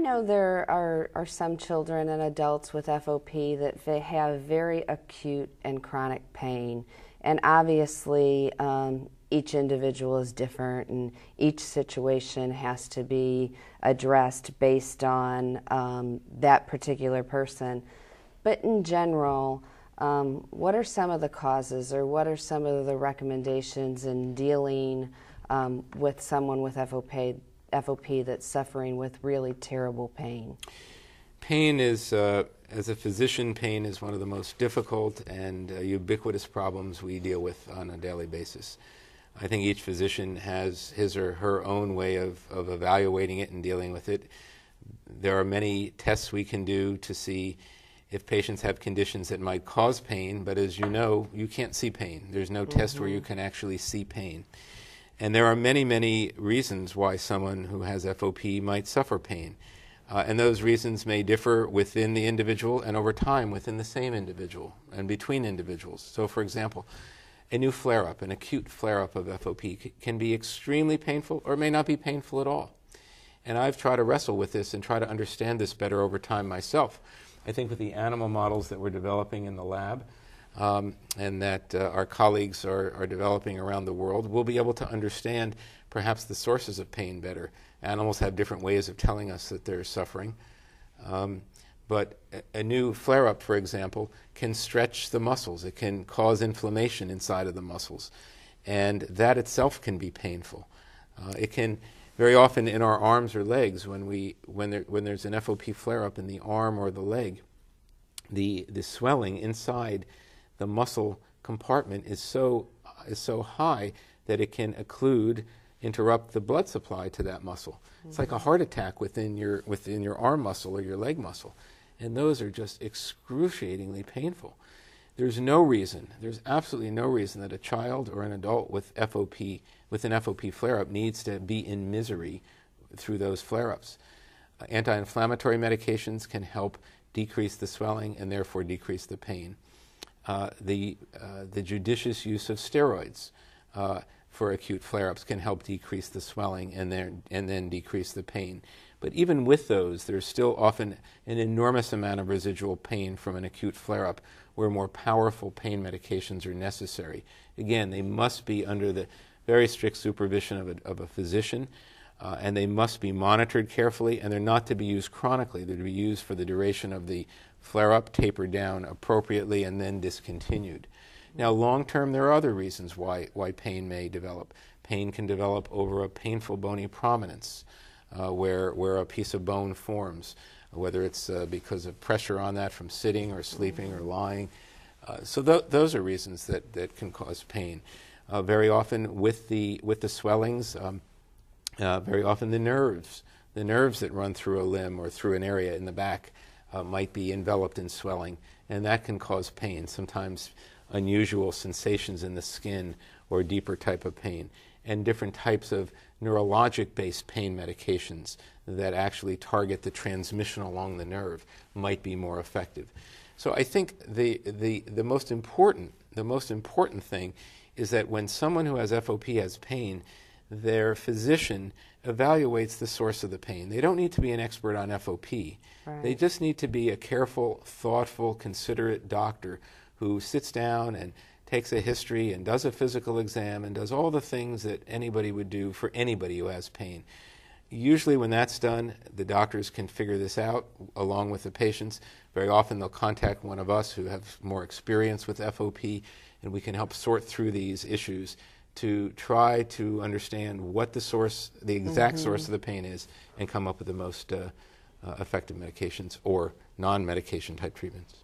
know there are some children and adults with FOP that they have very acute and chronic pain. And obviously, each individual is different, and each situation has to be addressed based on that particular person. But in general, what are some of the causes, or what are some of the recommendations in dealing with someone with FOP that's suffering with really terrible pain? Pain is, as a physician, pain is one of the most difficult and ubiquitous problems we deal with on a daily basis. I think each physician has his or her own way of evaluating it and dealing with it. There are many tests we can do to see if patients have conditions that might cause pain, but as you know, you can't see pain. There's no test where you can actually see pain. And there are many, many reasons why someone who has FOP might suffer pain. And those reasons may differ within the individual and over time within the same individual and between individuals. So for example, a new flare-up, an acute flare-up of FOP can be extremely painful or may not be painful at all. And I've tried to wrestle with this and try to understand this better over time myself. I think with the animal models that we're developing in the lab and that our colleagues are developing around the world, we'll be able to understand perhaps the sources of pain better. Animals have different ways of telling us that they're suffering. But a new flare-up, for example, can stretch the muscles. It can cause inflammation inside of the muscles. And that itself can be painful. It can, very often in our arms or legs, when there's an FOP flare-up in the arm or the leg, the swelling inside the muscle compartment is so high that it can interrupt the blood supply to that muscle. It's like a heart attack within your arm muscle or your leg muscle. And those are just excruciatingly painful. There's absolutely no reason that a child or an adult with an FOP flare-up needs to be in misery through those flare-ups. Anti-inflammatory medications can help decrease the swelling and therefore decrease the pain. The judicious use of steroids for acute flare-ups can help decrease the swelling and then decrease the pain. But even with those, there's still often an enormous amount of residual pain from an acute flare-up where more powerful pain medications are necessary. Again, they must be under the very strict supervision of a physician, and they must be monitored carefully, and they're not to be used chronically. They're to be used for the duration of the flare-up, tapered down appropriately, and then discontinued. Now, long-term, there are other reasons why pain may develop. Pain can develop over a painful bony prominence, where a piece of bone forms, whether it's because of pressure on that from sitting or sleeping or lying. So those are reasons that can cause pain. Very often with the swellings, very often the nerves that run through a limb or through an area in the back might be enveloped in swelling, and that can cause pain, sometimes unusual sensations in the skin or a deeper type of pain, and different types of neurologic-based pain medications that actually target the transmission along the nerve might be more effective. So I think the most important thing is that when someone who has FOP has pain, their physician evaluates the source of the pain. They don't need to be an expert on FOP. Right. They just need to be a careful, thoughtful, considerate doctor who sits down and takes a history and does a physical exam and does all the things that anybody would do for anybody who has pain. Usually when that's done, the doctors can figure this out along with the patients. Very often they'll contact one of us who have more experience with FOP, and we can help sort through these issues to try to understand what the exact source of the pain is, and come up with the most effective medications or non-medication type treatments.